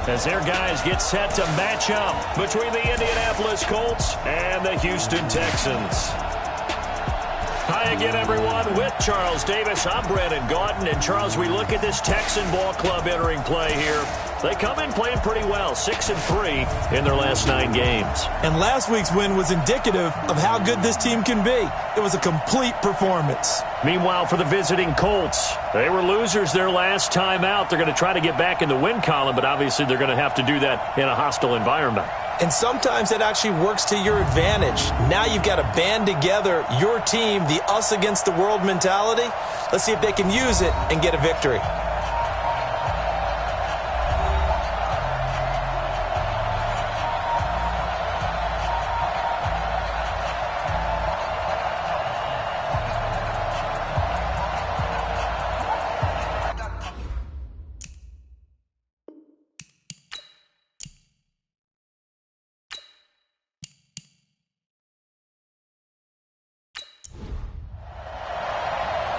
as their guys get set to match up between the Indianapolis Colts and the Houston Texans. Hi again, everyone. With Charles Davis, I'm Brandon Gaudin. And, Charles, we look at this Texan ball club entering play here. They come in playing pretty well, 6-3 in their last 9 games. And last week's win was indicative of how good this team can be. It was a complete performance. Meanwhile, for the visiting Colts, they were losers their last time out. They're going to try to get back in the win column, but obviously they're going to have to do that in a hostile environment. And sometimes it actually works to your advantage. Now you've got to band together your team, the us against the world mentality. Let's see if they can use it and get a victory.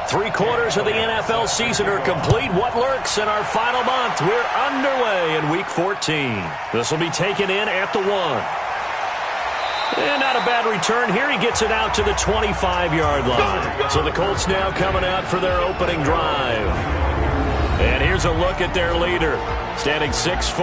Three-quarters of the NFL season are complete. What lurks in our final month? We're underway in Week 14. This will be taken in at the 1. And not a bad return here. He gets it out to the 25-yard line. So the Colts now coming out for their opening drive. And here's a look at their leader, standing 6'4".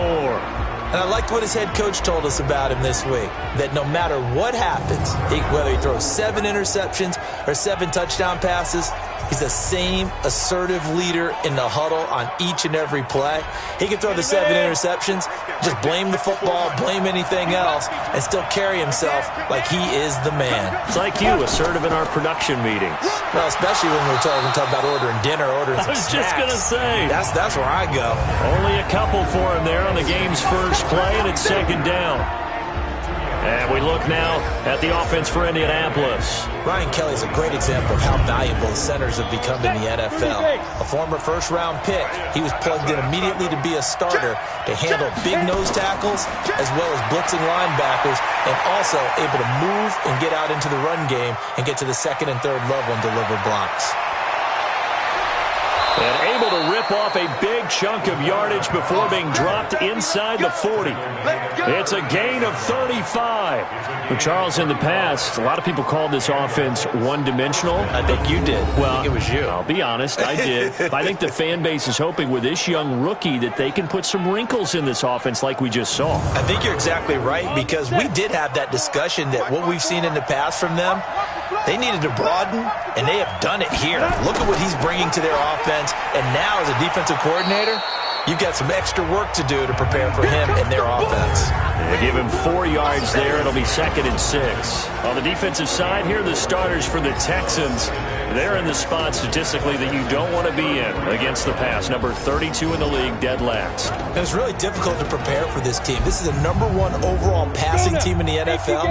And I liked what his head coach told us about him this week, that no matter what happens, whether he throws 7 interceptions or 7 touchdown passes, he's the same assertive leader in the huddle on each and every play. He can throw the 7 interceptions, just blame the football, blame anything else, and still carry himself like he is the man. It's like you, assertive in our production meetings. Well, especially when we're talking about ordering dinner, ordering some snacks. I was just going to say. That's where I go. Only a couple for him there on the game's first play, and it's second down. And we look now at the offense for Indianapolis. Ryan Kelly's a great example of how valuable centers have become in the NFL. A former first-round pick, he was plugged in immediately to be a starter to handle big nose tackles as well as blitzing linebackers, and also able to move and get out into the run game and get to the second and third level and deliver blocks. And able to rip off a big chunk of yardage before being dropped inside the 40. It's a gain of 35. But Charles, in the past, a lot of people called this offense one-dimensional. I think you did. Well, I think it was you. I'll be honest, I did. I think the fan base is hoping with this young rookie that they can put some wrinkles in this offense like we just saw. I think you're exactly right, because we did have that discussion that what we've seen in the past from them, they needed to broaden, and they have done it here. Look at what he's bringing to their offense, and now as a defensive coordinator, you've got some extra work to do to prepare for him and their offense. They give him 4 yards there. It'll be 2nd and 6. On the defensive side here, the starters for the Texans, they're in the spot statistically that you don't want to be in against the pass. Number 32 in the league, dead last. And it's really difficult to prepare for this team. This is the #1 overall passing team in the NFL.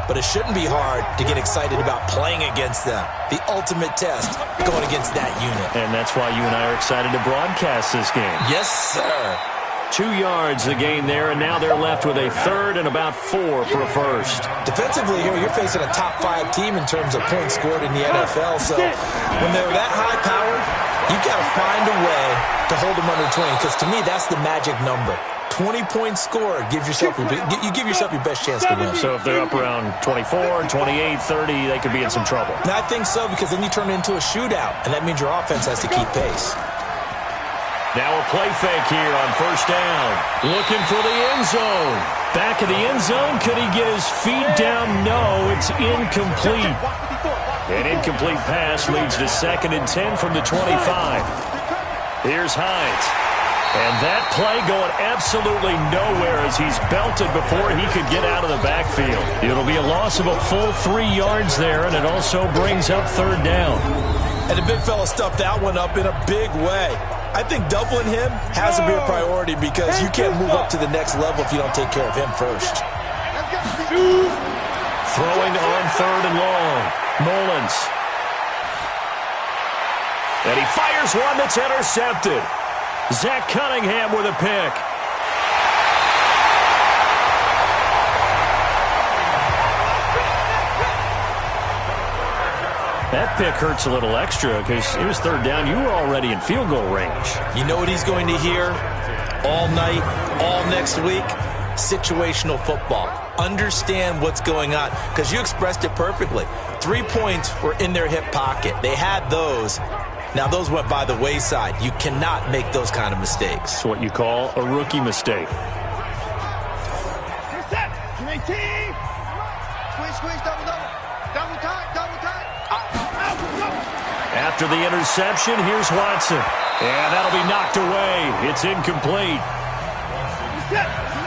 But it shouldn't be hard to get excited about playing against them. The ultimate test going against that unit. And that's why you and I are excited to broadcast this game. Yes, sir. 2 yards the gain there, and now they're left with a 3rd and about 4 for a first. Defensively here, you're facing a top 5 team in terms of points scored in the NFL. So when they're that high-powered, you've got to find a way to hold them under 20, because to me, that's the magic number. 20-point score, you give yourself your best chance to win. So if they're up around 24, 28, 30, they could be in some trouble. And I think so, because then you turn it into a shootout, and that means your offense has to keep pace. Now a play fake here on first down. Looking for the end zone. Back of the end zone. Could he get his feet down? No, it's incomplete. An incomplete pass leads to 2nd and 10 from the 25. Here's Hines. And that play going absolutely nowhere as he's belted before he could get out of the backfield. It'll be a loss of a full 3 yards there, and it also brings up 3rd down. And the big fella stuffed that one up in a big way. I think doubling him has to be a priority, because you can't move up to the next level if you don't take care of him first. Throwing on 3rd and long. Mullins. And he fires one that's intercepted. Zach Cunningham with a pick. That pick hurts a little extra because it was 3rd down. You were already in field goal range. You know what he's going to hear? all night, all next week, situational football. Understand what's going on, because you expressed it perfectly. 3 points were in their hip pocket. They had those. Now, those went by the wayside. You cannot make those kind of mistakes. It's what you call a rookie mistake. After the interception, here's Watson. And that'll be knocked away. It's incomplete.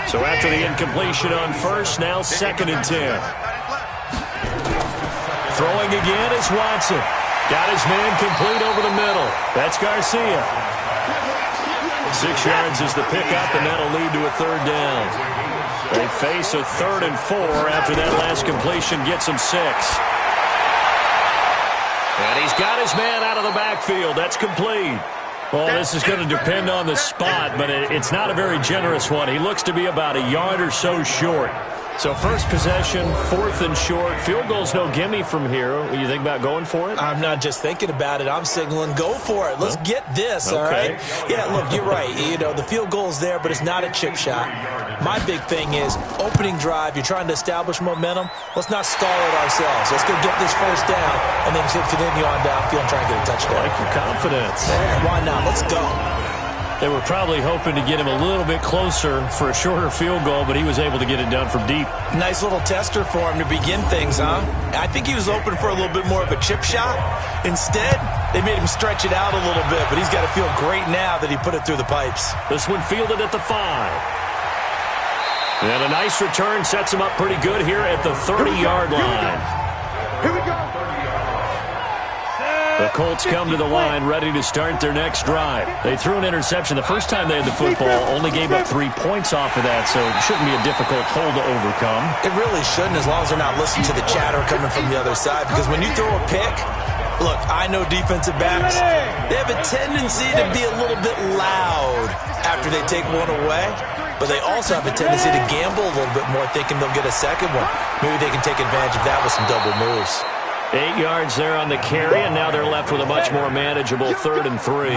So after the incompletion on first, now 2nd and 10. Throwing again is Watson. Got his man complete over the middle. That's Garcia. 6 yards is the pickup, and that'll lead to a 3rd down. They face a 3rd and 4 after that last completion gets him 6. And he's got his man out of the backfield. That's complete. Well, this is going to depend on the spot, but it's not a very generous one. He looks to be about a yard or so short. So first possession, 4th and short. Field goal's no gimme from here. What do you think about going for it? I'm not just thinking about it. I'm signaling go for it. Let's get this, all right? Yeah, look, you're right. You know, the field goal's there, but it's not a chip shot. My big thing is opening drive. You're trying to establish momentum. Let's not stall it ourselves. Let's go get this first down, and then continue on downfield and try and get a touchdown. I like your confidence. Yeah, why not? Let's go. They were probably hoping to get him a little bit closer for a shorter field goal, but he was able to get it done from deep. Nice little tester for him to begin things, huh? I think he was open for a little bit more of a chip shot. Instead, they made him stretch it out a little bit, but he's got to feel great now that he put it through the pipes. This one fielded at the 5. And a nice return sets him up pretty good here at the 30-yard line. Here we go. The Colts come to the line ready to start their next drive. They threw an interception the first time they had the football, only gave up 3 points off of that, so it shouldn't be a difficult hole to overcome. It really shouldn't, as long as they're not listening to the chatter coming from the other side, because when you throw a pick, look, I know defensive backs, they have a tendency to be a little bit loud after they take one away, but they also have a tendency to gamble a little bit more, thinking they'll get a second one. Maybe they can take advantage of that with some double moves. 8 yards there on the carry, and now they're left with a much more manageable 3rd and 3.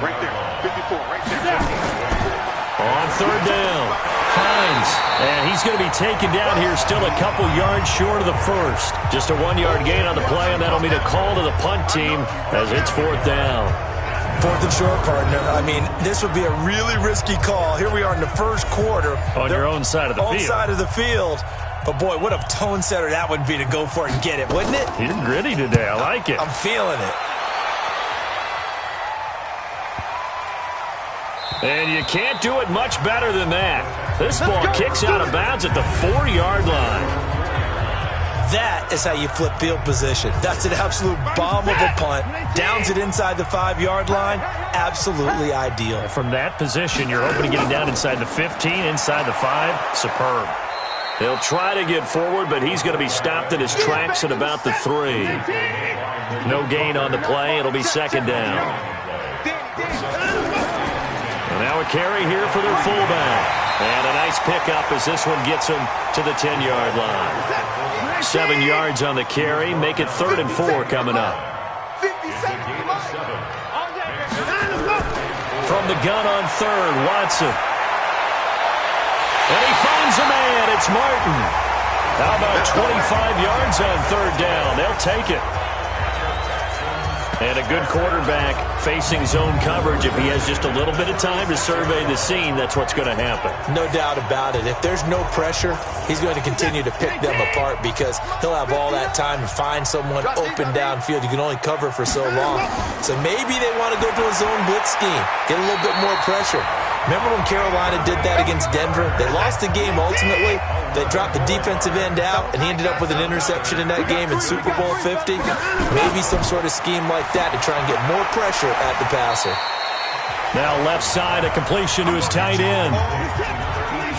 Right there, 54, right there. On 3rd down, Hines, and he's going to be taken down here still a couple yards short of the first. Just a 1-yard gain on the play, and that'll mean a call to the punt team as it's 4th down. 4th and short, partner. I mean, this would be a really risky call. Here we are in the first quarter. On your own side of the field. Own side of the field. But, boy, what a tone setter that would be to go for it and get it, wouldn't it? You're gritty today. I like it. I'm feeling it. And you can't do it much better than that. This ball kicks out of bounds at the 4-yard line. That is how you flip field position. That's an absolute bomb of a punt. Downs it inside the 5-yard line. Absolutely ideal. From that position, you're hoping to get it down inside the 15, inside the 5. Superb. He'll try to get forward, but he's going to be stopped in his tracks at about the 3. No gain on the play. It'll be 2nd down. And now a carry here for their fullback. And a nice pickup as this one gets him to the 10-yard line. 7 yards on the carry. Make it 3rd and 4 coming up. From the gun on 3rd, Watson. And he finds a man. It's Martin. How about 25 yards on 3rd down? They'll take it. And a good quarterback facing zone coverage. If he has just a little bit of time to survey the scene, that's what's going to happen. No doubt about it. If there's no pressure, he's going to continue to pick them apart because he'll have all that time to find someone open downfield. You can only cover for so long. So maybe they want to go to a zone blitz scheme, get a little bit more pressure. Remember when Carolina did that against Denver? They lost the game ultimately. They dropped the defensive end out, and he ended up with an interception in that game in Super Bowl 50. Maybe some sort of scheme like that to try and get more pressure at the passer. Now left side, a completion to his tight end.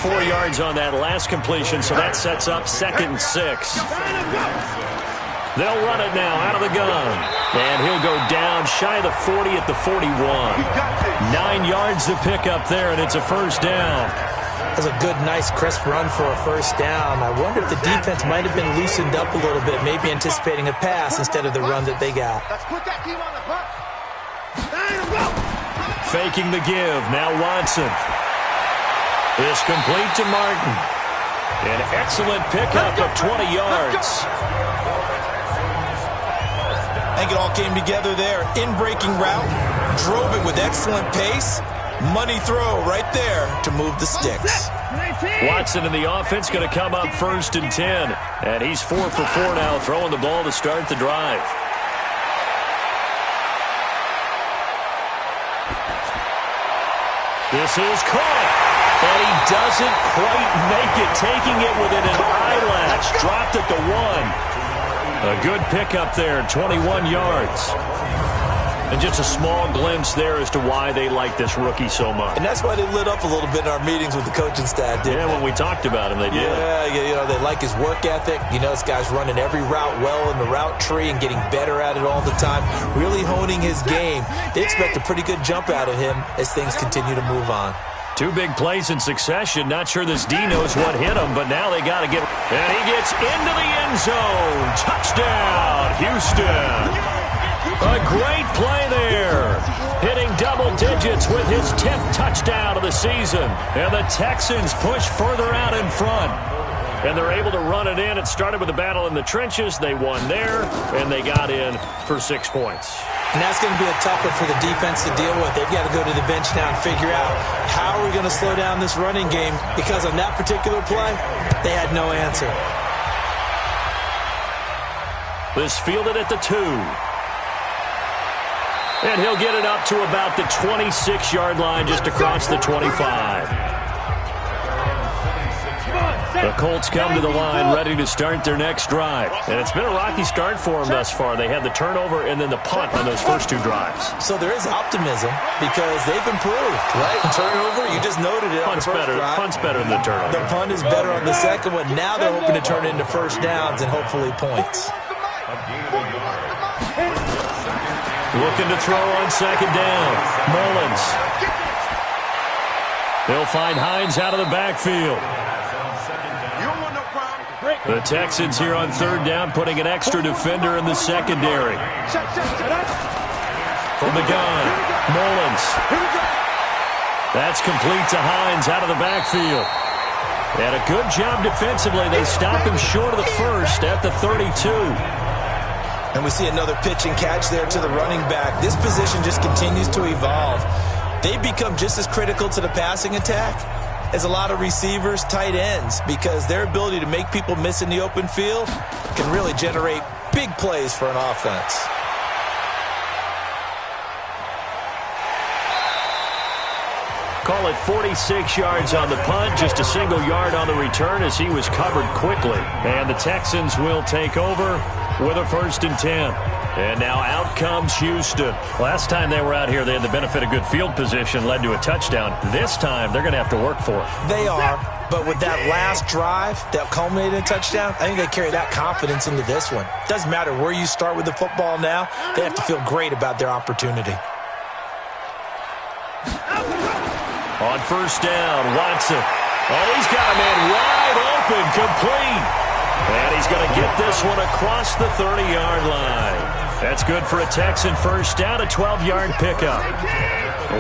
4 yards on that last completion, so that sets up 2nd and 6. They'll run it now out of the gun. And he'll go down shy of the 40 at the 41. 9 yards to pick up there, and it's a 1st down. That's a good, nice, crisp run for a 1st down. I wonder if the defense might have been loosened up a little bit, maybe anticipating a pass instead of the run that they got. 4 faking the give. Now Watson. This complete to Martin. An excellent pickup of 20 yards. I think it all came together there. In-breaking route, drove it with excellent pace. Money throw right there to move the sticks. Watson in the offense going to come up 1st and 10. And he's 4 for 4 now, throwing the ball to start the drive. This is caught. And he doesn't quite make it, taking it within an eyelash. Dropped it to 1. A good pickup there, 21 yards. And just a small glimpse there as to why they like this rookie so much. And that's why they lit up a little bit in our meetings with the coaching staff, didn't they? When we talked about him, they did. Yeah, they like his work ethic. This guy's running every route well in the route tree and getting better at it all the time, really honing his game. They expect a pretty good jump out of him as things continue to move on. 2 big plays in succession. Not sure this D knows what hit him, but now they got to get... And he gets into the end zone. Touchdown, Houston. A great play there. Hitting double digits with his 10th touchdown of the season. And the Texans push further out in front. And they're able to run it in. It started with a battle in the trenches. They won there, and they got in for 6 points. And that's going to be a tough one for the defense to deal with. They've got to go to the bench now and figure out how are we going to slow down this running game, because on that particular play, they had no answer. This fielded at the 2. And he'll get it up to about the 26-yard line, just across the 25. The Colts come to the line ready to start their next drive. And it's been a rocky start for them thus far. They had the turnover and then the punt on those first 2 drives. So there is optimism because they've improved, right? Turnover, you just noted it. Punt's better than the turnover. The punt is better on the second one. Now they're hoping to turn it into first downs and hopefully points. Looking to throw on 2nd down. Mullins. They'll find Hines out of the backfield. The Texans here on 3rd down, putting an extra defender in the secondary. From the gun, Mullins. That's complete to Hines out of the backfield. And a good job defensively. They stop him short of the first at the 32. And we see another pitch and catch there to the running back. This position just continues to evolve. They've become just as critical to the passing attack as a lot of receivers, tight ends, because their ability to make people miss in the open field can really generate big plays for an offense. Call it 46 yards on the punt, just a single yard on the return as he was covered quickly. And the Texans will take over with a 1st and 10. And now out comes Houston. Last time they were out here, they had the benefit of good field position, led to a touchdown. This time, they're going to have to work for it. They are, but with that last drive that culminated in a touchdown, I think they carry that confidence into this one. Doesn't matter where you start with the football now, they have to feel great about their opportunity. On 1st down, Watson. Oh, he's got a man wide open, complete. And he's going to get this one across the 30-yard line. That's good for a Texan first down, a 12-yard pickup.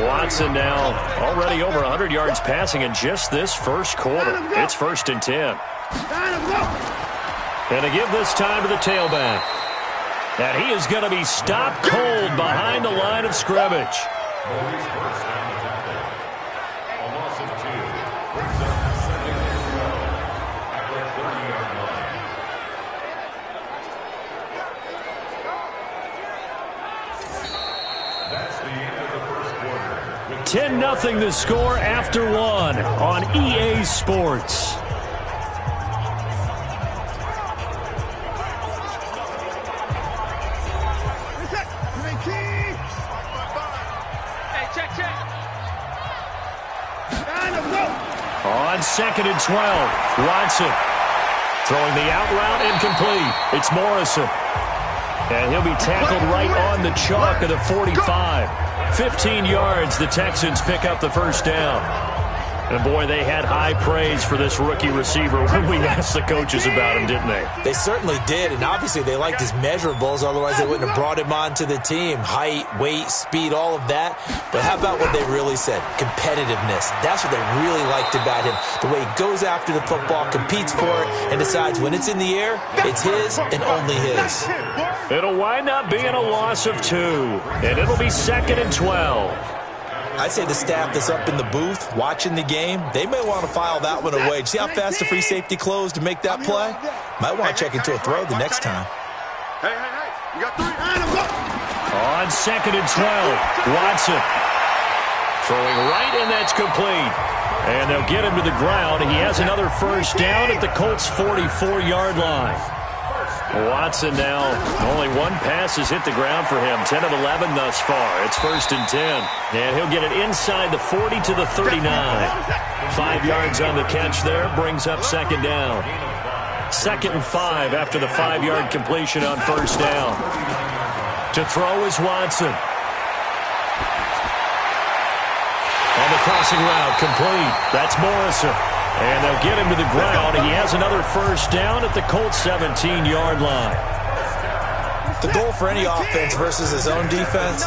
Watson now already over 100 yards passing in just this first quarter. It's 1st and 10. And to give this time to the tailback. And he is going to be stopped cold behind the line of scrimmage. That's the end of the first quarter. 10-0 the score after 1 on EA Sports. On 2nd and 12, Watson throwing the out route incomplete. It's Morrison. And he'll be tackled right on the chalk of the 45. 15 yards, the Texans pick up the first down. And boy, they had high praise for this rookie receiver when we asked the coaches about him, didn't they? They certainly did, and obviously they liked his measurables, otherwise they wouldn't have brought him onto the team. Height, weight, speed, all of that. But how about what they really said? Competitiveness. That's what they really liked about him. The way he goes after the football, competes for it, and decides when it's in the air, it's his and only his. It'll wind up being a loss of 2, and it'll be 2nd and 12. I'd say the staff that's up in the booth watching the game, they may want to file that one away. See how fast the free safety closed to make that play? Might want to check into a throw the next time. Hey, you got 3. On 2nd and 12, Watson throwing right, and that's complete. And they'll get him to the ground. He has another first down at the Colts' 44-yard line. Watson now, only 1 pass has hit the ground for him. 10 of 11 thus far. It's 1st and 10. And he'll get it inside the 40 to the 39. 5 yards on the catch there, brings up 2nd down. 2nd and 5 after the 5-yard completion on 1st down. To throw is Watson. On the crossing route, complete. That's Morrison. And they'll get him to the ground. He has another first down at the Colts' 17-yard line. The goal for any offense versus his own defense,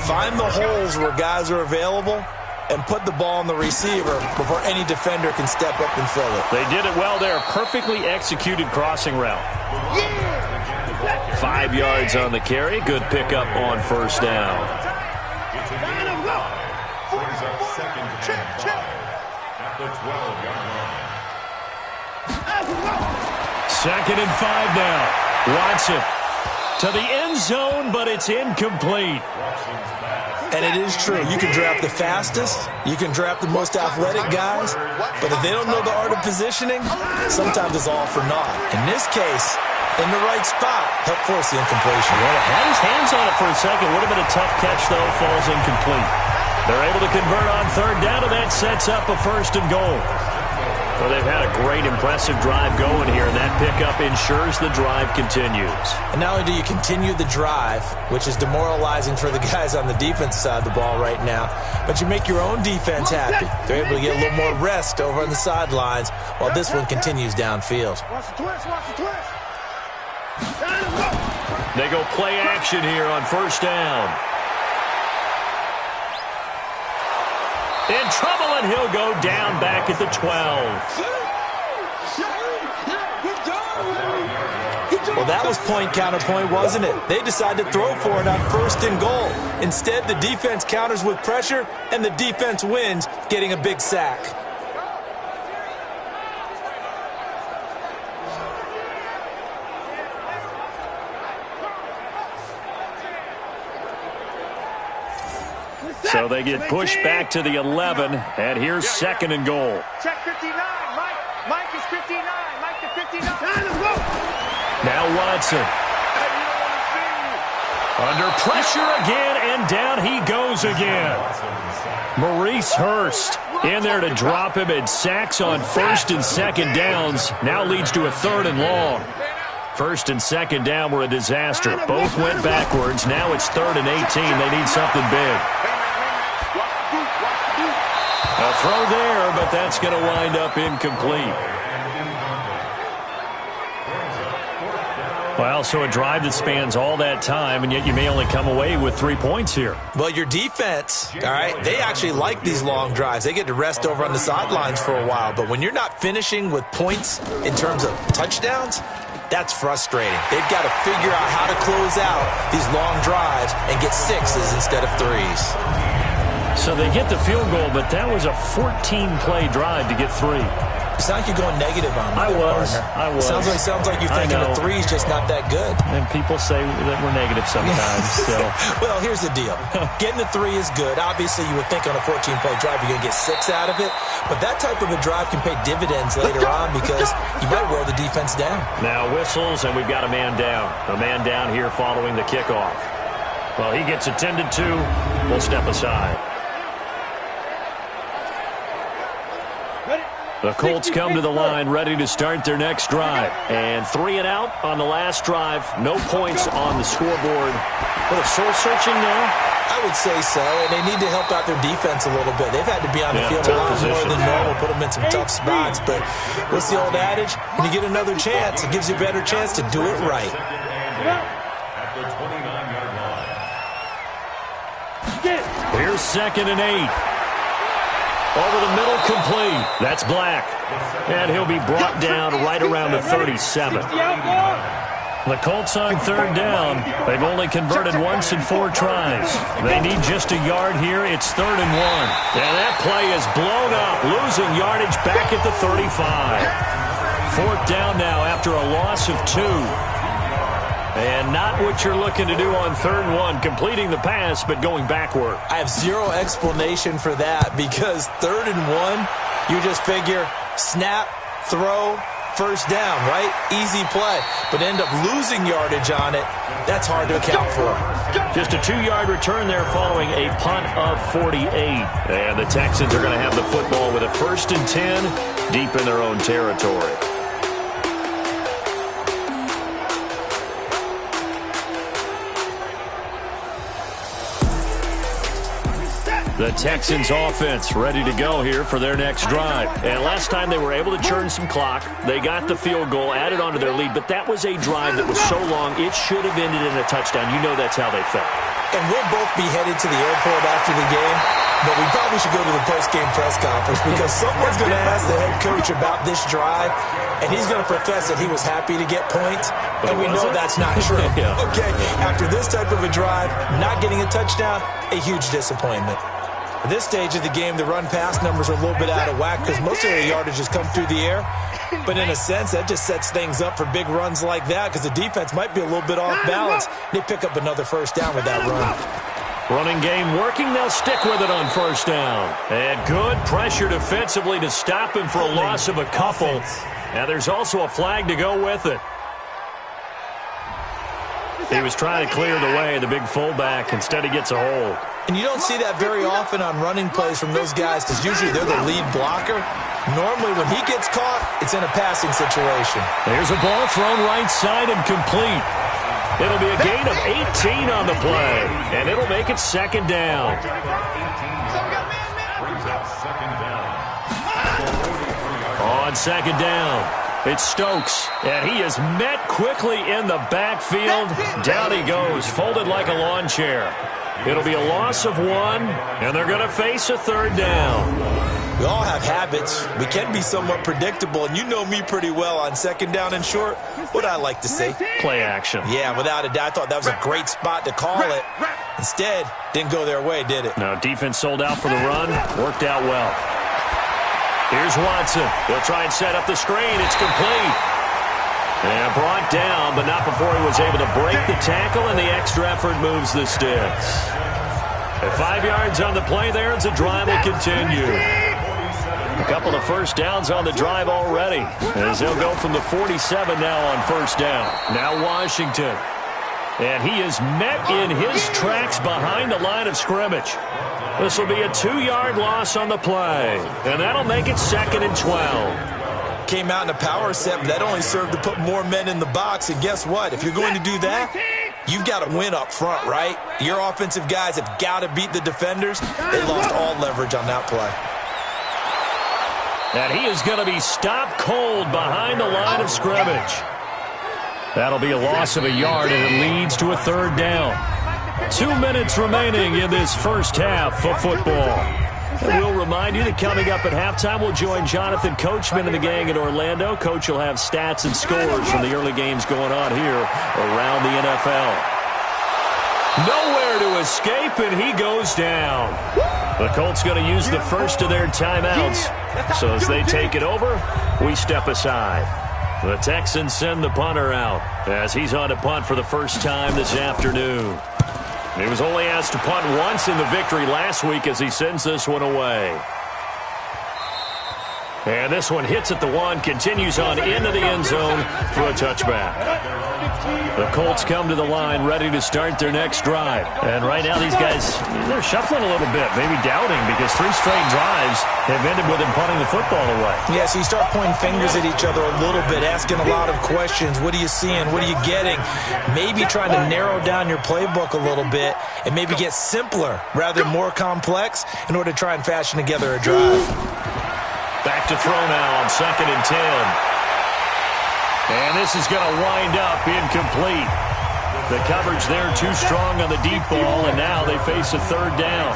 find the holes where guys are available and put the ball on the receiver before any defender can step up and fill it. They did it well there. Perfectly executed crossing route. 5 yards on the carry. Good pickup on first down. At the 12-yard line. 2nd and 5 now. Watson to the end zone, but it's incomplete. And it is true. You can draft the fastest, you can draft the most athletic guys, but if they don't know the art of positioning, sometimes it's all for naught. In this case, in the right spot, help force the incompletion. Well, had his hands on it for a second. Would have been a tough catch, though. Falls incomplete. They're able to convert on 3rd down, and that sets up a 1st and goal. Well, they've had a great, impressive drive going here, and that pickup ensures the drive continues. And not only do you continue the drive, which is demoralizing for the guys on the defense side of the ball right now, but you make your own defense happy. They're able to get a little more rest over on the sidelines while this one continues downfield. They go play action here on 1st down. In trouble, and he'll go down back at the 12. Well, that was point counterpoint, wasn't it? They decided to throw for it on 1st and goal. Instead, the defense counters with pressure, and the defense wins, getting a big sack. So they get pushed back to the 11, and here's 2nd and goal. Check 59, Mike. Mike is 59. Mike to 59. Now Watson. Under pressure again, and down he goes again. Maurice Hurst in there to drop him, and sacks on 1st and 2nd downs. Now leads to a 3rd and long. 1st and 2nd down were a disaster. Both went backwards. Now it's 3rd and 18. They need something big. A throw there, but that's going to wind up incomplete. Well, so a drive that spans all that time, and yet you may only come away with 3 points here. Well, your defense, all right, they actually like these long drives. They get to rest over on the sidelines for a while. But when you're not finishing with points in terms of touchdowns, that's frustrating. They've got to figure out how to close out these long drives and get 6s instead of 3s. So they get the field goal, but that was a 14-play drive to get 3. It sounds like you're going negative on me. I was. Sounds like you're thinking a 3's just not that good. And people say that we're negative sometimes. So. Well, here's the deal. Getting the 3 is good. Obviously, you would think on a 14-play drive you're going to get 6 out of it. But that type of a drive can pay dividends later on because you might wear the defense down. Now whistles, and we've got a man down. A man down here following the kickoff. Well, he gets attended to. We'll step aside. The Colts come to the line ready to start their next drive. And 3 and out on the last drive. No points on the scoreboard. What a soul-searching now. I would say so, and they need to help out their defense a little bit. They've had to be on the field a lot more than normal, put them in some tough spots. But what's the old adage? When you get another chance, it gives you a better chance to do it right. At the 29-yard line. Here's 2nd and 8. Over the middle, complete. That's Black. And he'll be brought down right around the 37. The Colts on 3rd down. They've only converted once in 4 tries. They need just a yard here. It's 3rd and 1. And that play is blown up, losing yardage back at the 35. 4th down now after a loss of 2. And not what you're looking to do on 3rd and 1, completing the pass, but going backward. I have zero explanation for that because 3rd and 1, you just figure snap, throw, 1st down, right? Easy play. But end up losing yardage on it. That's hard to account for. Just a 2-yard return there following a punt of 48. And the Texans are going to have the football with a 1st and 10 deep in their own territory. The Texans offense ready to go here for their next drive. And last time they were able to churn some clock. They got the field goal, added onto their lead, but that was a drive that was so long it should have ended in a touchdown. You know that's how they felt. And we'll both be headed to the airport after the game, but we probably should go to the post-game press conference because someone's going to ask the head coach about this drive, and he's going to profess that he was happy to get points, and we know that's not true. Yeah. Okay, after this type of a drive, not getting a touchdown, a huge disappointment. At this stage of the game, the run-pass numbers are a little bit out of whack because most of their yardage has come through the air. But in a sense, that just sets things up for big runs like that because the defense might be a little bit off balance. They pick up another 1st down with that run. Running game working. They'll stick with it on 1st down. And good pressure defensively to stop him for a loss of a couple. Now there's also a flag to go with it. He was trying to clear the way, the big fullback. Instead, he gets a hold. And you don't see that very often on running plays from those guys because usually they're the lead blocker. Normally, when he gets caught, it's in a passing situation. There's a ball thrown right side and complete. It'll be a gain of 18 on the play, and it'll make it 2nd down. On 2nd down, it's Stokes, and he is met quickly in the backfield. Down he goes, folded like a lawn chair. It'll be a loss of 1, and they're going to face a 3rd down. We all have habits. We can be somewhat predictable, and you know me pretty well on 2nd down and short. What I like to say? Play action. Yeah, without a doubt. I thought that was a great spot to call it. Instead, didn't go their way, did it? No, defense sold out for the run. Worked out well. Here's Watson. They'll try and set up the screen. It's complete. And brought down, but not before he was able to break the tackle, and the extra effort moves the sticks. At 5 yards on the play there, as the drive will continue. A couple of 1st downs on the drive already, as they'll go from the 47 now on 1st down. Now Washington. And he is met in his tracks behind the line of scrimmage. This will be a 2-yard loss on the play, and that'll make it 2nd and 12. Came out in a power set, but that only served to put more men in the box. And guess what? If you're going to do that, you've got to win up front, right? Your offensive guys have got to beat the defenders. They lost all leverage on that play. And he is going to be stopped cold behind the line of scrimmage. That'll be a loss of a yard, and it leads to a 3rd down. 2 minutes remaining in this 1st half of football. And we'll remind you that coming up at halftime, we'll join Jonathan Coachman and the gang in Orlando. Coach will have stats and scores from the early games going on here around the NFL. Nowhere to escape, and he goes down. The Colts going to use the first of their timeouts. So as they take it over, we step aside. The Texans send the punter out as he's on to punt for the first time this afternoon. He was only asked to punt once in the victory last week as he sends this one away. And this one hits at the 1, continues on into the end zone for a touchback. The Colts come to the line ready to start their next drive. And right now these guys, they're shuffling a little bit, maybe doubting, because 3 straight drives have ended with them punting the football away. Yeah, so you start pointing fingers at each other a little bit, asking a lot of questions. What are you seeing? What are you getting? Maybe trying to narrow down your playbook a little bit and maybe get simpler rather than more complex in order to try and fashion together a drive. Back to throw now on 2nd and 10. And this is going to wind up incomplete. The coverage there too strong on the deep ball, and now they face a 3rd down.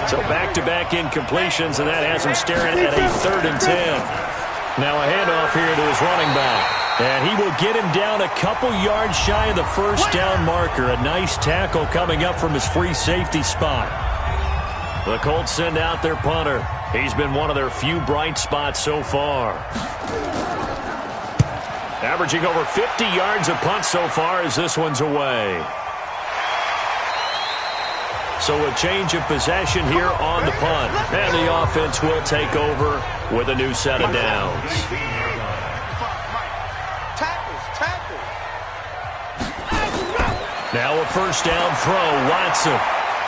So back-to-back incompletions, and that has them staring at a 3rd and 10. Now a handoff here to his running back. And he will get him down a couple yards shy of the 1st down marker. A nice tackle coming up from his free safety spot. The Colts send out their punter. He's been one of their few bright spots so far. Averaging over 50 yards a punt so far as this one's away. So a change of possession here on the punt. And the offense will take over with a new set of downs. Now a 1st down throw. Watson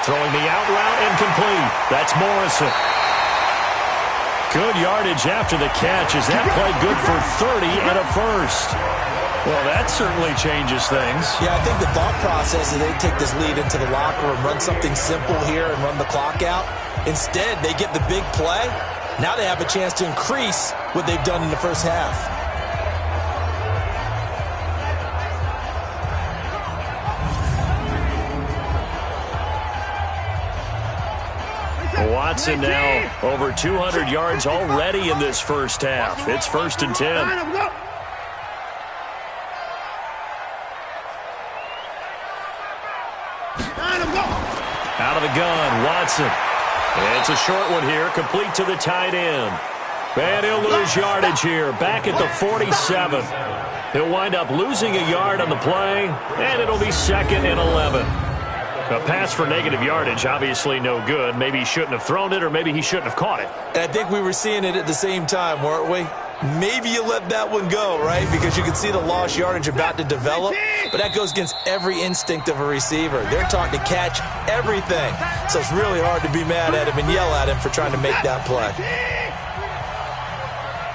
throwing the out route incomplete. That's Morrison. Good yardage after the catch. Is that play good for 30 and a 1st? Well, that certainly changes things. Yeah, I think the thought process is they take this lead into the locker room, run something simple here and run the clock out. Instead, they get the big play. Now they have a chance to increase what they've done in the first half. Watson now over 200 yards already in this first half. It's 1st and 10. Out of the gun, Watson. It's a short one here, complete to the tight end. And he'll lose yardage here, back at the 47. He'll wind up losing a yard on the play, and it'll be 2nd and 11. A pass for negative yardage, obviously no good. Maybe he shouldn't have thrown it, or maybe he shouldn't have caught it. And I think we were seeing it at the same time, weren't we? Maybe you let that one go, right? Because you can see the lost yardage about to develop. But that goes against every instinct of a receiver. They're taught to catch everything. So it's really hard to be mad at him and yell at him for trying to make that play.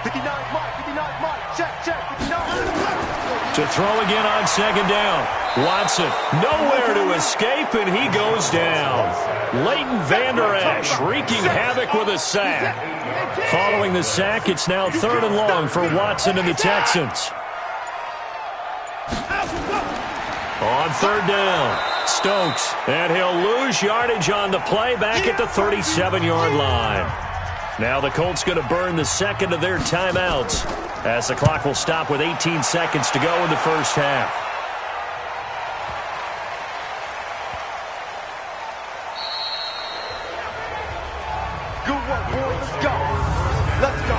59 mark, 59 mark, check, 59. To throw again on 2nd down. Watson, nowhere to escape, and he goes down. Leighton Vander Esch wreaking havoc with a sack. Following the sack, it's now 3rd and long for Watson and the Texans. On 3rd down, Stokes, and he'll lose yardage on the play back at the 37-yard line. Now the Colts going to burn the 2nd of their timeouts as the clock will stop with 18 seconds to go in the first half. Good work, boys. Let's go. Let's go.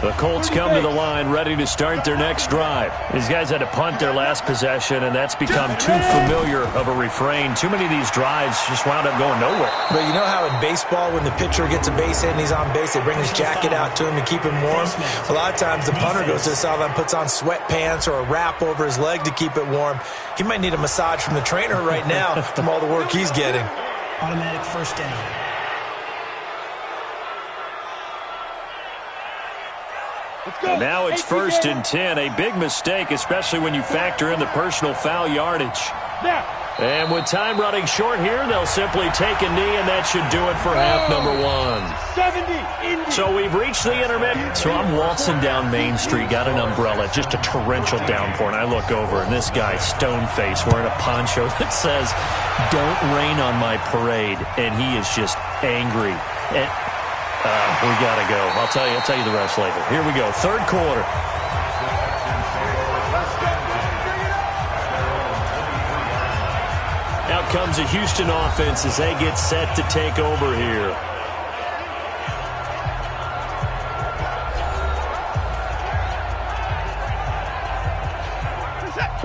The Colts come to the line ready to start their next drive. These guys had to punt their last possession, and that's become too familiar of a refrain. Too many of these drives just wound up going nowhere. But you know how in baseball, when the pitcher gets a base hit and he's on base, they bring his jacket out to him to keep him warm? A lot of times the punter goes to the sideline, puts on sweatpants or a wrap over his leg to keep it warm. He might need a massage from the trainer right now from all the work he's getting. Automatic 1st down. Now it's 1st and 10. A big mistake, especially when you factor in the personal foul yardage. And with time running short here, they'll simply take a knee, and that should do it for half number 1. So we've reached the intermittent. So I'm waltzing down Main Street, got an umbrella, just a torrential downpour, and I look over, and this guy, stone-faced, wearing a poncho that says, "Don't rain on my parade," and he is just angry. And we got to go. I'll tell you the rest later. Here we go. 3rd quarter. Out comes a Houston offense as they get set to take over here.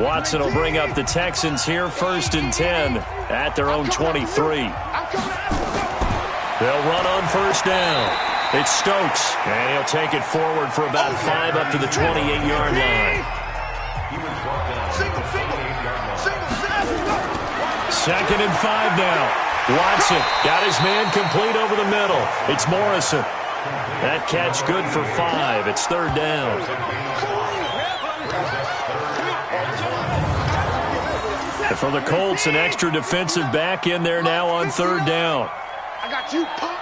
Watson will bring up the Texans here, 1st and 10 at their own 23. They'll run on 1st down. It's Stokes, and he'll take it forward for about 5 up to the 28-yard line. 2nd and 5 now. Watson got his man complete over the middle. It's Morrison. That catch good for 5. It's 3rd down. And for the Colts, an extra defensive back in there now on 3rd down. I got you, punk.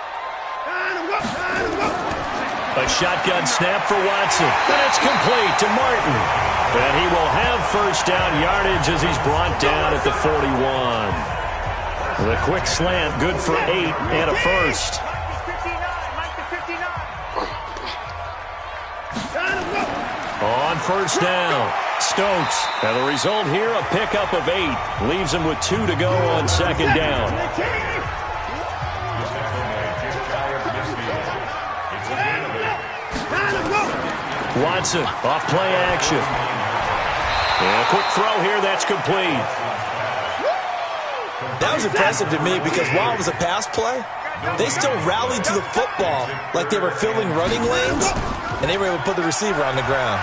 A shotgun snap for Watson. And it's complete to Martin. And he will have 1st down yardage as he's brought down at the 41. The quick slant, good for 8 and a 1st. On 1st down, Stokes. And the result here, a pickup of 8. Leaves him with 2 to go on 2nd down. Watson, off play action. And a quick throw here, that's complete. That was impressive to me because while it was a pass play, they still rallied to the football like they were filling running lanes, and they were able to put the receiver on the ground.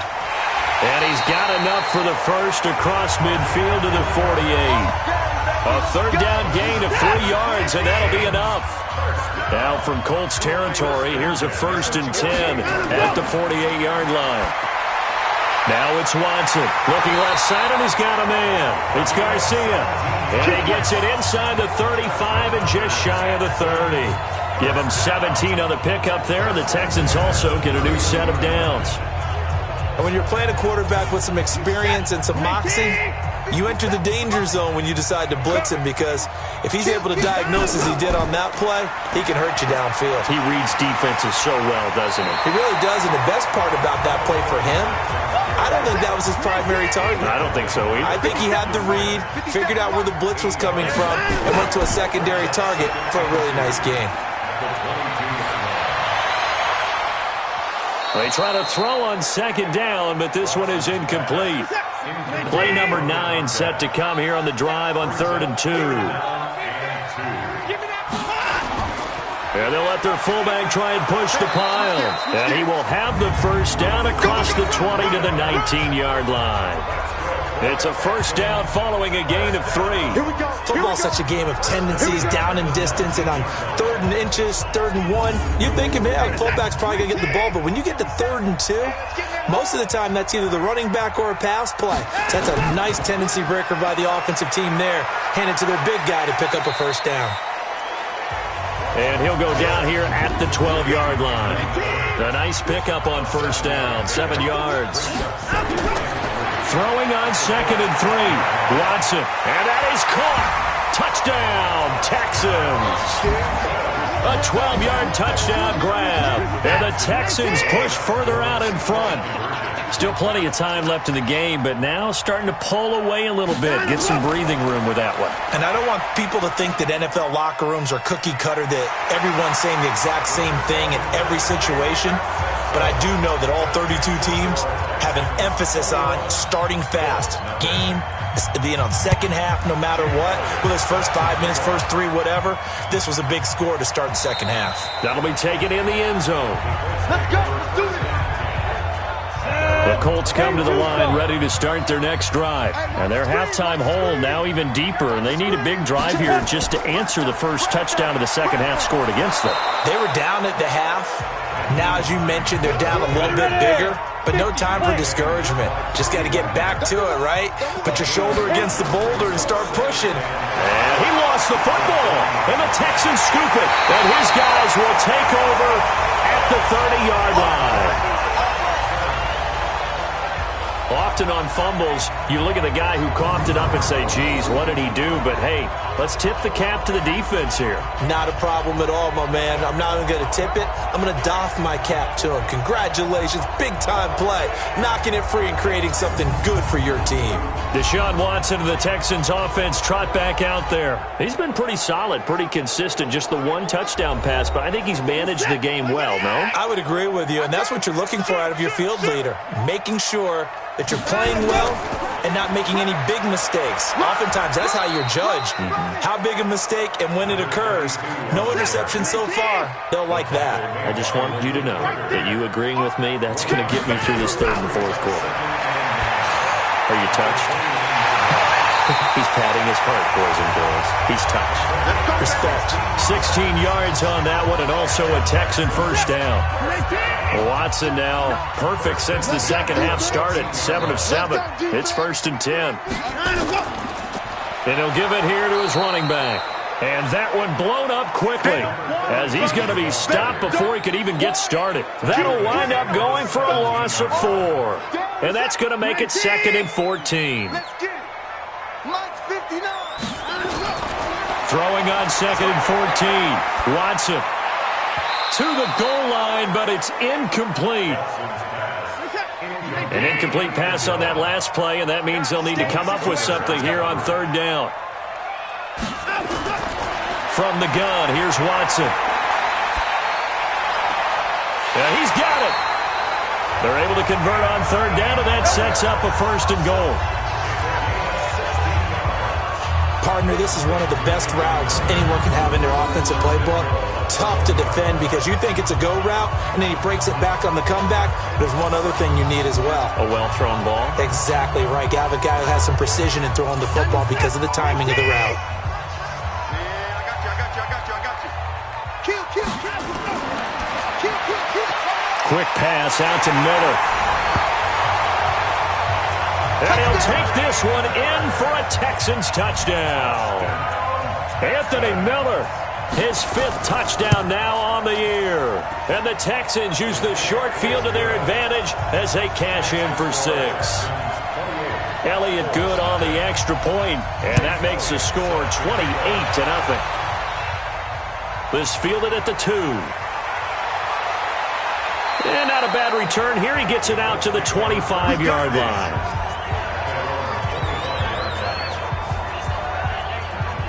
And he's got enough for the 1st across midfield to the 48. A 3rd down gain of 3 yards, and that'll be enough. Now from Colts territory, here's a 1st and 10 at the 48-yard line. Now it's Watson looking left side, and he's got a man. It's Garcia. And he gets it inside the 35 and just shy of the 30. Give him 17 on the pickup there, and the Texans also get a new set of downs. And when you're playing a quarterback with some experience and some moxie, you enter the danger zone when you decide to blitz him, because if he's able to diagnose as he did on that play, he can hurt you downfield. He reads defenses so well, doesn't he? He really does, and the best part about that play for him, I don't think that was his primary target. I don't think so either. I think he had the read, figured out where the blitz was coming from, and went to a secondary target for a really nice game. They try to throw on 2nd down, but this one is incomplete. Play number 9 set to come here on the drive on 3rd and 2. And they'll let their fullback try and push the pile. And he will have the 1st down across the 20 to the 19-yard line. It's a 1st down following a gain of 3. Football's such a game of tendencies, down and distance, and on 3rd and inches, 3rd and 1, you're thinking, man, the fullback's probably going to get the ball. But when you get to 3rd and 2, most of the time that's either the running back or a pass play. So that's a nice tendency breaker by the offensive team there. Hand it to their big guy to pick up a 1st down. And he'll go down here at the 12-yard line. A nice pickup on 1st down, 7 yards. Throwing on 2nd and 3. Watson, and that is caught. Touchdown, Texans. A 12-yard touchdown grab. And the Texans push further out in front. Still plenty of time left in the game, but now starting to pull away a little bit. Get some breathing room with that one. And I don't want people to think that NFL locker rooms are cookie cutter, that everyone's saying the exact same thing in every situation. But I do know that all 32 teams have an emphasis on starting fast. Game, being on the second half, no matter what. Whether it's first 5 minutes, first 3, whatever. This was a big score to start the second half. That'll be taken in the end zone. Let's go. Let's do it. The Colts come to the line ready to start their next drive. And their halftime hole now even deeper. And they need a big drive here just to answer the first touchdown of the second half scored against them. They were down at the half. Now, as you mentioned, they're down a little bit bigger, but no time for discouragement. Just got to get back to it, right? Put your shoulder against the boulder and start pushing. And he lost the football, and the Texans scoop it. And his guys will take over at the 30-yard line. Often on fumbles, you look at the guy who coughed it up and say, geez, what did he do? But, hey, let's tip the cap to the defense here. Not a problem at all, my man. I'm not even going to tip it. I'm going to doff my cap to him. Congratulations. Big-time play. Knocking it free and creating something good for your team. Deshaun Watson of the Texans offense trot back out there. He's been pretty solid, pretty consistent. Just the one touchdown pass, but I think he's managed the game well, no? I would agree with you, and that's what you're looking for out of your field leader. Making sure that you're playing well and not making any big mistakes. Oftentimes, that's how you're judged. How big a mistake and when it occurs. No interception so far. They'll like that. I just want you to know that you agreeing with me, that's going to get me through this third and fourth quarter. Are you touched? He's patting his heart, boys and girls. He's touched. Respect. 16 yards on that one, and also a Texan first down. Watson now perfect since the second half started. 7 of 7. It's 1st and 10. And he'll give it here to his running back. And that one blown up quickly as he's going to be stopped before he could even get started. That'll wind up going for a loss of 4. And that's going to make it 2nd and 14. Throwing on 2nd and 14. Watson to the goal line, but it's incomplete. An incomplete pass on that last play, and that means they'll need to come up with something here on 3rd down. From the gun, here's Watson. Yeah, he's got it. They're able to convert on 3rd down, and that sets up a 1st and goal. Partner, this is one of the best routes anyone can have in their offensive playbook. Tough to defend because you think it's a go route, and then he breaks it back on the comeback. There's one other thing you need as well. A well-thrown ball? Exactly right. You have a guy who has some precision in throwing the football because of the timing of the route. Quick pass out to Miller. And he'll take this one in for a Texans touchdown. Anthony Miller, his 5th touchdown now on the year. And the Texans use the short field to their advantage as they cash in for 6. Elliott good on the extra point, and that makes the score 28-0. This fielded at the 2. And not a bad return here. He gets it out to the 25-yard line.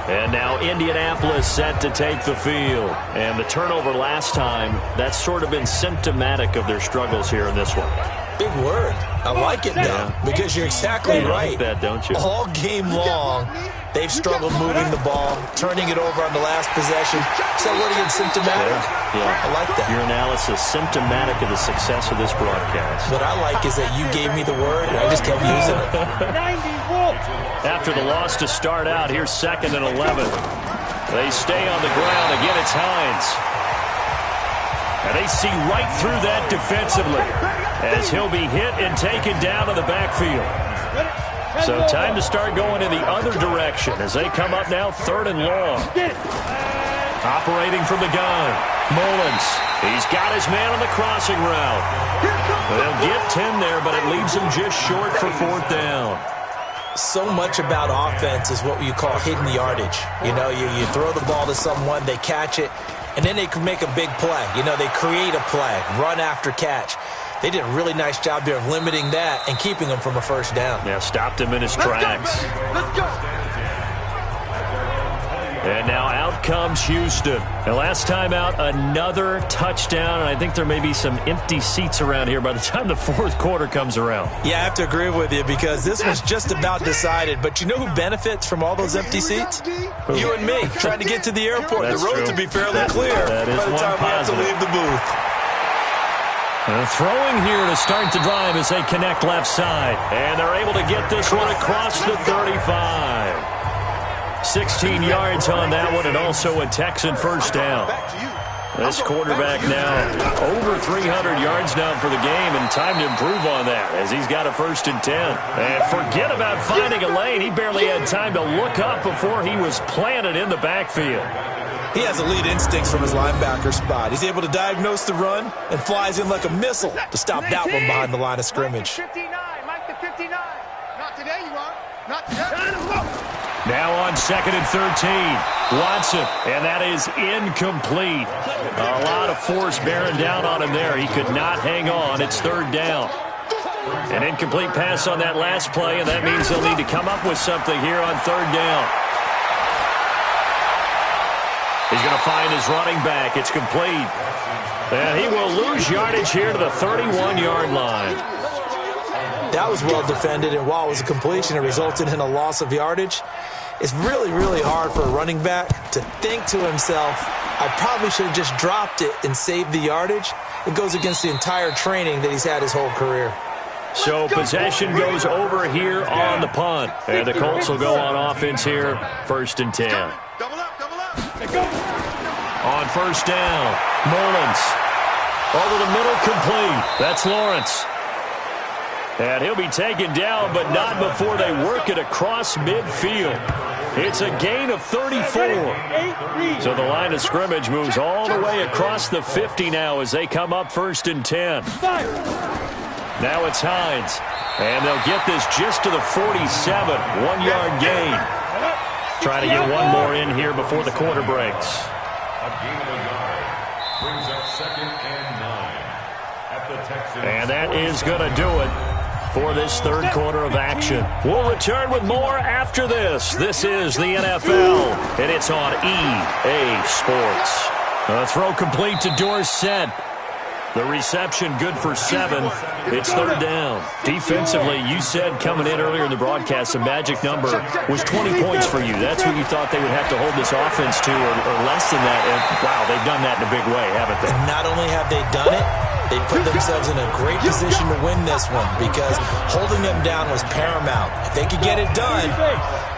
And now Indianapolis set to take the field. And the turnover last time, that's sort of been symptomatic of their struggles here in this one. Big word. I like it now because you're exactly right. You like that, don't you? All game long, they've struggled moving the ball, turning it over on the last possession. So what are you, symptomatic? Yeah. I like that. Your analysis, symptomatic of the success of this broadcast. What I like is that you gave me the word, and I just kept using it. After the loss to start out, here's 2nd and 11. They stay on the ground. Again, it's Hines. And they see right through that defensively as he'll be hit and taken down to the backfield. So time to start going in the other direction as they come up now 3rd and long. Operating from the gun, Mullins. He's got his man on the crossing route. They'll get 10 there, but it leaves him just short for 4th down. So much about offense is what you call hidden yardage. You know, you throw the ball to someone, they catch it, and then they can make a big play. You know, they create a play, run after catch. They did a really nice job there of limiting that and keeping him from a 1st down. Yeah, stopped him in his tracks. Let's go. And now out comes Houston. And last time out, another touchdown. And I think there may be some empty seats around here by the time the 4th quarter comes around. Yeah, I have to agree with you because this was just about decided. But you know who benefits from all those empty seats? You and me, trying to get to the airport. That's the road true. to be fairly clear that is by the one time we have to positive. leave the booth. Throwing here to start the drive as they connect left side. And they're able to get this one across the 35. 16 yards on that one, and also a Texan first down. This quarterback now over 300 yards now for the game, and time to improve on that as he's got a 1st and 10. And forget about finding a lane. He barely had time to look up before he was planted in the backfield. He has elite instincts from his linebacker spot. He's able to diagnose the run and flies in like a missile to stop that one behind the line of scrimmage. 59, Mike the 59. Not today, you are. Not today. Now on 2nd and 13, Watson, and that is incomplete. A lot of force bearing down on him there. He could not hang on. It's 3rd down. An incomplete pass on that last play, and that means they'll need to come up with something here on 3rd down. He's going to find his running back. It's complete. And he will lose yardage here to the 31-yard line. That was well defended, and while it was a completion, it resulted in a loss of yardage. It's really, really hard for a running back to think to himself, I probably should have just dropped it and saved the yardage. It goes against the entire training that he's had his whole career. So possession goes over here on the punt. And the Colts will go on offense here, 1st and 10. On 1st down, Mullins. Over the middle, complete. That's Lawrence. And he'll be taken down, but not before they work it across midfield. It's a gain of 34. So the line of scrimmage moves all the way across the 50 now as they come up 1st and 10. Now it's Hines. And they'll get this just to the 47. 1-yard gain. Trying to get one more in here before the quarter breaks. A gain of a yard brings up 2nd and 9 at the Texans. And that is going to do it for this 3rd quarter of action. We'll return with more after this. This is the NFL, and it's on EA Sports. The throw complete to Dorsett. The reception good for 7. It's 3rd down. Defensively, you said coming in earlier in the broadcast, the magic number was 20 points for you. That's what you thought they would have to hold this offense to, or less than that. And, wow, they've done that in a big way, haven't they? And not only have they done it, they put themselves in a great position to win this one because holding them down was paramount. If they could get it done,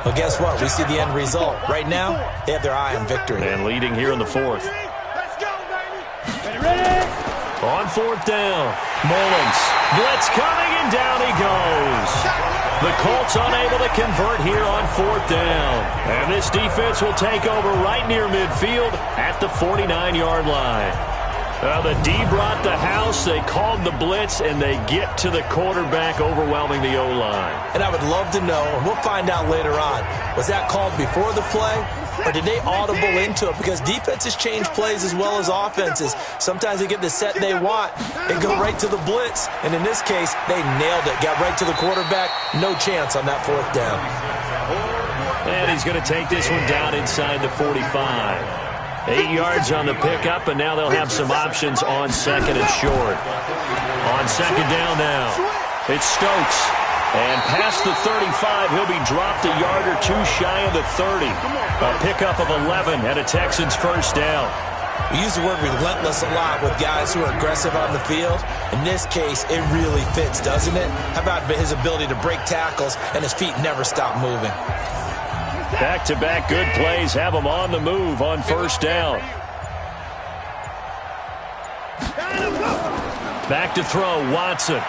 well, guess what? We see the end result. Right now, they have their eye on victory. And leading here in the 4th. On 4th down, Mullins. Blitz coming, and down he goes. The Colts unable to convert here on 4th down. And this defense will take over right near midfield at the 49-yard line. The D brought the house, they called the blitz, and they get to the quarterback, overwhelming the O-line. And I would love to know, and we'll find out later on, was that called before the play, or did they audible into it? Because defenses change plays as well as offenses. Sometimes they get the set they want and go right to the blitz. And in this case, they nailed it, got right to the quarterback. No chance on that 4th down. And he's going to take this one down inside the 45. 8 yards on the pickup, and now they'll have some options on 2nd and short. On 2nd down now, it's Stokes. And past the 35, he'll be dropped a yard or 2 shy of the 30. A pickup of 11 and a Texans 1st down. We use the word relentless a lot with guys who are aggressive on the field. In this case, it really fits, doesn't it? How about his ability to break tackles and his feet never stop moving? Back-to-back good plays have him on the move on 1st down. Back to throw, Watson.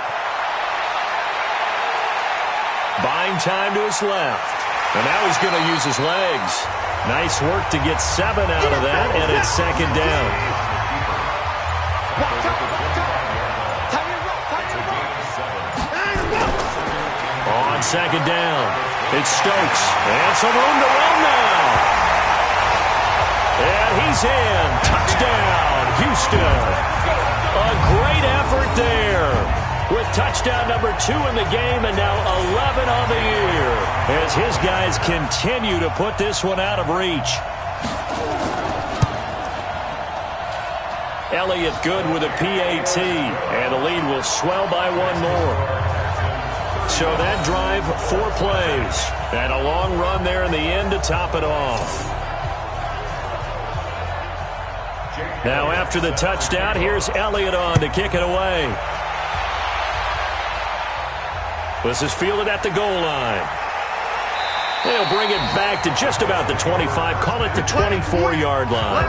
Buying time to his left. And now he's going to use his legs. Nice work to get 7 out of that, and it's 2nd down. On 2nd down, it's Stokes. And some room to run now. And he's in. Touchdown, Houston. A great effort there. With touchdown number 2 in the game and now 11 on the year. As his guys continue to put this one out of reach. Elliott good with a PAT. And the lead will swell by 1 more. So that drive, 4 plays. And a long run there in the end to top it off. Now after the touchdown, here's Elliott on to kick it away. This is fielded at the goal line. They'll bring it back to just about the 25. Call it the 24-yard line.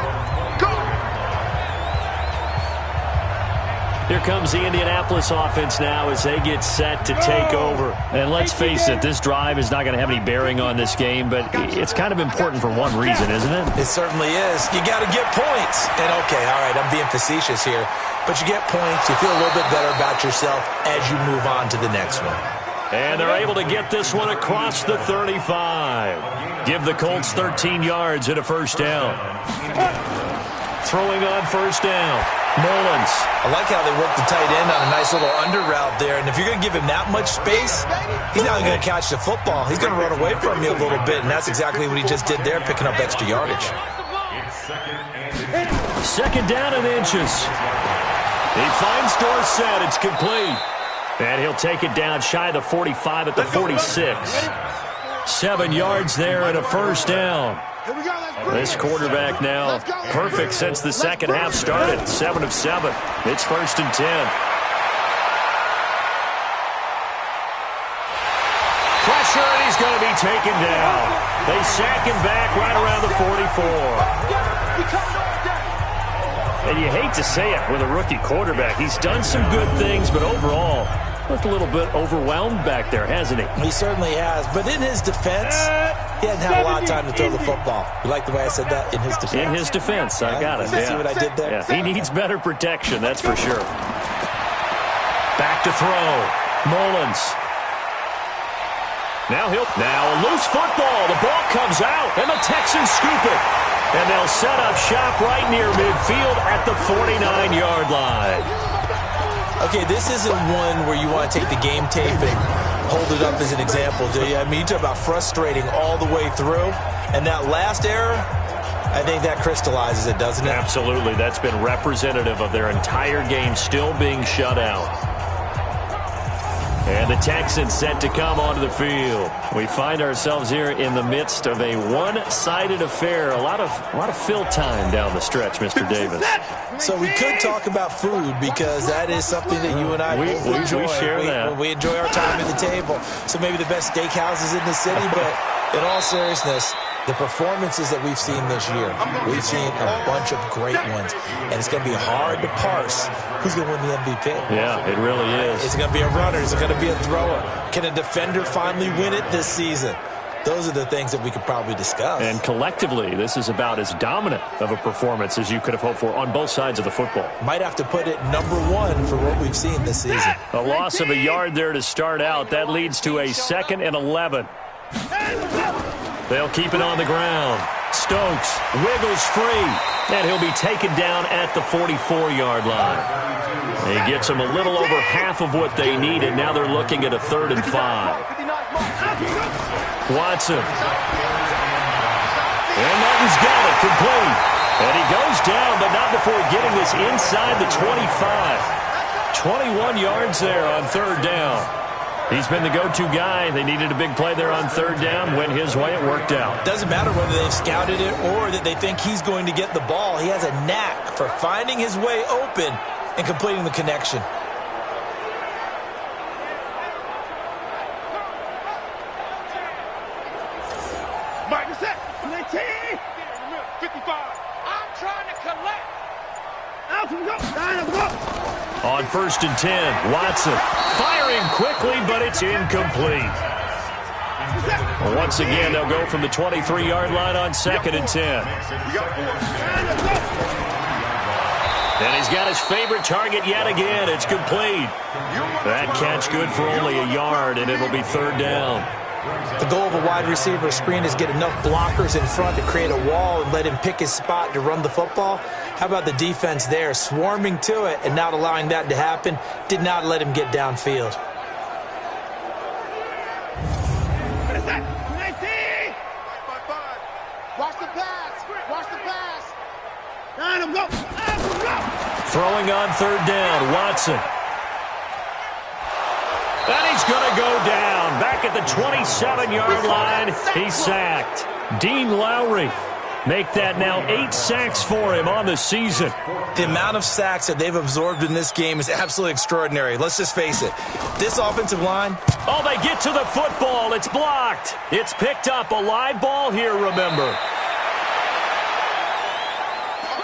Here comes the Indianapolis offense now as they get set to take over. And let's face it, this drive is not going to have any bearing on this game, but it's kind of important for one reason, isn't it? It certainly is. You got to get points. And okay, all right, I'm being facetious here. But you get points, you feel a little bit better about yourself as you move on to the next one. And they're able to get this one across the 35. Give the Colts 13 yards and a 1st down. Throwing on 1st down, Mullins. I like how they work the tight end on a nice little under route there. And if you're going to give him that much space, he's not going to catch the football. He's going to run away from you a little bit. And that's exactly what he just did there, picking up extra yardage. 2nd down and inches. He finds Dorsett. It's complete. And he'll take it down shy of the 45 at the 46. 7 yards there and a first down. This quarterback now perfect since the second half started. 7 of 7. It's 1st and 10. Pressure, and he's going to be taken down. They sack him back right around the 44. And you hate to say it with a rookie quarterback. He's done some good things, but overall, looked a little bit overwhelmed back there, hasn't he? He certainly has. But in his defense, he hasn't had a lot of time to throw the football. You like the way I said that? In his defense. In his defense. I got it. You see what I did there? Yeah. He needs better protection, that's for sure. Back to throw. Mullins. Now a loose football. The ball comes out, and the Texans scoop it. And they'll set up shop right near midfield at the 49-yard line. Okay, this isn't one where you want to take the game tape and hold it up as an example, do you? I mean, you talk about frustrating all the way through. And that last error, I think that crystallizes it, doesn't it? Absolutely. That's been representative of their entire game still being shut out. And the Texans set to come onto the field. We find ourselves here in the midst of a one-sided affair. A lot of fill time down the stretch, Mr. Davis. So we could talk about food because that is something that you and I enjoy. We share that. We enjoy our time at the table. So maybe the best steakhouses in the city, but in all seriousness, the performances that we've seen this year, we've seen a bunch of great ones. And it's going to be hard to parse who's going to win the MVP. Yeah, it really is. Is it going to be a runner? Is it going to be a thrower? Can a defender finally win it this season? Those are the things that we could probably discuss. And collectively, this is about as dominant of a performance as you could have hoped for on both sides of the football. Might have to put it #1 for what we've seen this season. A loss of a yard there to start out. That leads to a 2nd and 11. They'll keep it on the ground. Stokes wiggles free, and he'll be taken down at the 44-yard line. He gets them a little over half of what they need, and now they're looking at a 3rd and 5. Watson. And Martin's got it, complete. And he goes down, but not before getting this inside the 25. 21 yards there on 3rd down. He's been the go-to guy. They needed a big play there on 3rd down. Went his way. It worked out. Doesn't matter whether they've scouted it or that they think he's going to get the ball. He has a knack for finding his way open and completing the connection. Mike, set. 19. 55. I'm trying to collect. Out we go. On 1st and 10, Watson firing quickly, but it's incomplete. Once again, they'll go from the 23-yard line on 2nd and 10. And he's got his favorite target yet again. It's complete. That catch good for only a yard, and it'll be 3rd down. The goal of a wide receiver screen is get enough blockers in front to create a wall and let him pick his spot to run the football. How about the defense there, swarming to it and not allowing that to happen? Did not let him get downfield. Watch the pass. Watch the pass. Throwing on 3rd down, Watson. And he's going to go down. Back at the 27-yard line, he's sacked. Dean Lowry. Make that now 8 sacks for him on the season. The amount of sacks that they've absorbed in this game is absolutely extraordinary. Let's just face it. This offensive line. Oh, they get to the football. It's blocked. It's picked up. A live ball here, remember.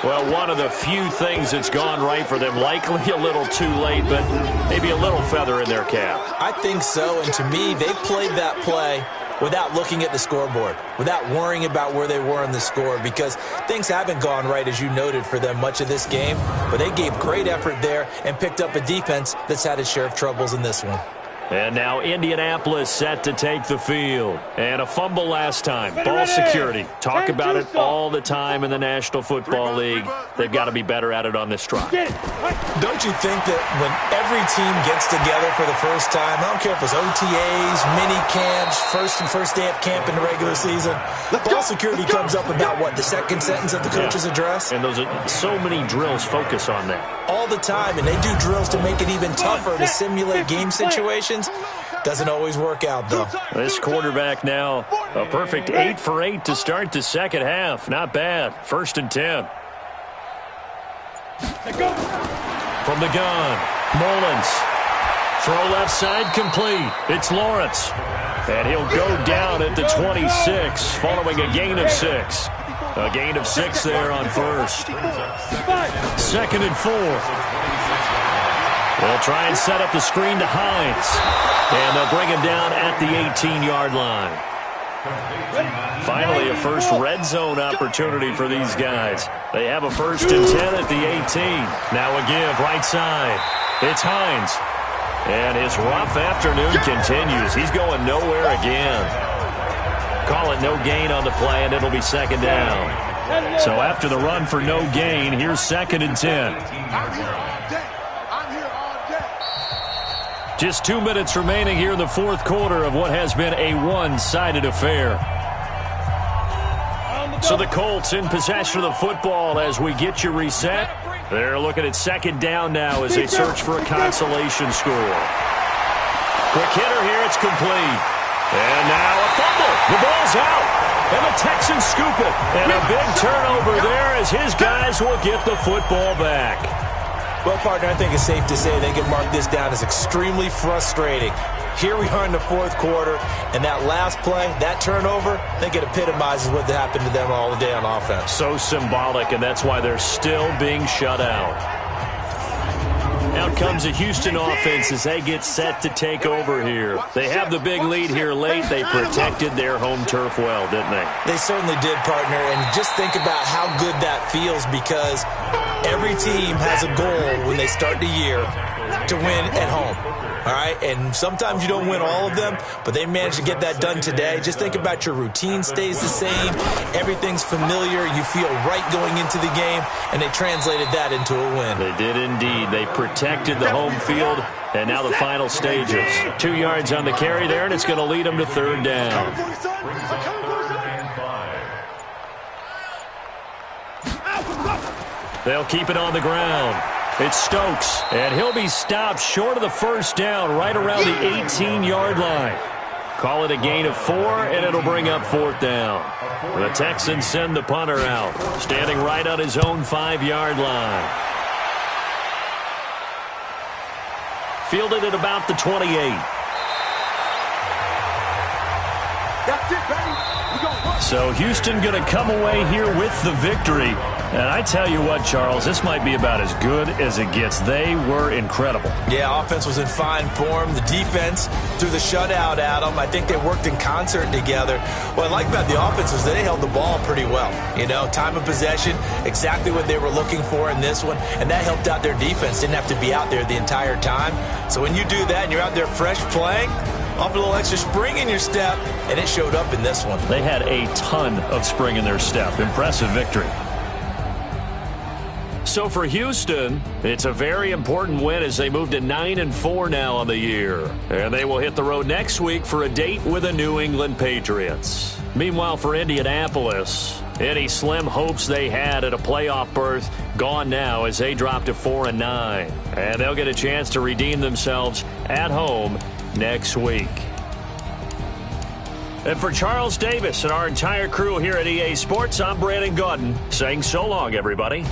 Well, one of the few things that's gone right for them. Likely a little too late, but maybe a little feather in their cap. I think so, and to me, they played that play without looking at the scoreboard, without worrying about where they were in the score, because things haven't gone right, as you noted, for them much of this game. But they gave great effort there and picked up a defense that's had its share of troubles in this one. And now Indianapolis set to take the field. And a fumble last time. Ball security. Talk about it all the time in the National Football League. They've got to be better at it on this drive. Don't you think that when every team gets together for the first time, I don't care if it's OTAs, mini camps, first day of camp in the regular season, ball security comes up about, what, the second sentence of the coach's address? And those are so many drills focus on that. All the time, and they do drills to make it even tougher to simulate game situations. Doesn't always work out, though. This quarterback now, a perfect 8 for 8 to start the second half. Not bad. 1st and 10. From the gun, Mullins. Throw left side complete. It's Lawrence. And he'll go down at the 26 following a gain of 6. A gain of 6 there on first. 2nd and 4. They'll try and set up the screen to Hines. And they'll bring him down at the 18-yard line. Finally, a first red zone opportunity for these guys. They have a 1st and 10 at the 18. Now a give right side. It's Hines. And his rough afternoon continues. He's going nowhere again. Call it no gain on the play, and it'll be 2nd down. So after the run for no gain, here's 2nd and 10. Just 2 minutes remaining here in the 4th quarter of what has been a one-sided affair. So the Colts in possession of the football as we get you reset. They're looking at 2nd down now as they search for a consolation score. Quick hitter here, it's complete. And now a fumble. The ball's out. And the Texans scoop it. And a big turnover there as his guys will get the football back. Well, partner, I think it's safe to say they can mark this down as extremely frustrating. Here we are in the 4th quarter, and that last play, that turnover, I think it epitomizes what happened to them all day on offense. So symbolic, and that's why they're still being shut out. Out comes a Houston offense as they get set to take over here. They have the big lead here late. They protected their home turf well, didn't they? They certainly did, partner, and just think about how good that feels because every team has a goal when they start the year to win at home. All right, and sometimes you don't win all of them, but they managed to get that done today. Just think about your routine stays the same. Everything's familiar. You feel right going into the game, and they translated that into a win. They did indeed. They protected the home field, and now the final stages. 2 yards on the carry there, and it's going to lead them to 3rd down. They'll keep it on the ground. It's Stokes, and he'll be stopped short of the 1st down right around the 18-yard line. Call it a gain of 4, and it'll bring up 4th down. The Texans send the punter out, standing right on his own 5-yard line. Fielded at about the 28. That's it, baby. So Houston going to come away here with the victory. And I tell you what, Charles, this might be about as good as it gets. They were incredible. Yeah, offense was in fine form. The defense threw the shutout at them. I think they worked in concert together. What I like about the offense is they held the ball pretty well. You know, time of possession, exactly what they were looking for in this one. And that helped out their defense. Didn't have to be out there the entire time. So when you do that and you're out there fresh playing, off a little extra spring in your step, and it showed up in this one. They had a ton of spring in their step. Impressive victory. So for Houston, it's a very important win as they move to 9-4 now on the year. And they will hit the road next week for a date with the New England Patriots. Meanwhile, for Indianapolis, any slim hopes they had at a playoff berth gone now as they drop to 4-9. And they'll get a chance to redeem themselves at home next week. And for Charles Davis and our entire crew here at EA Sports, I'm Brandon Gaudin saying so long, everybody.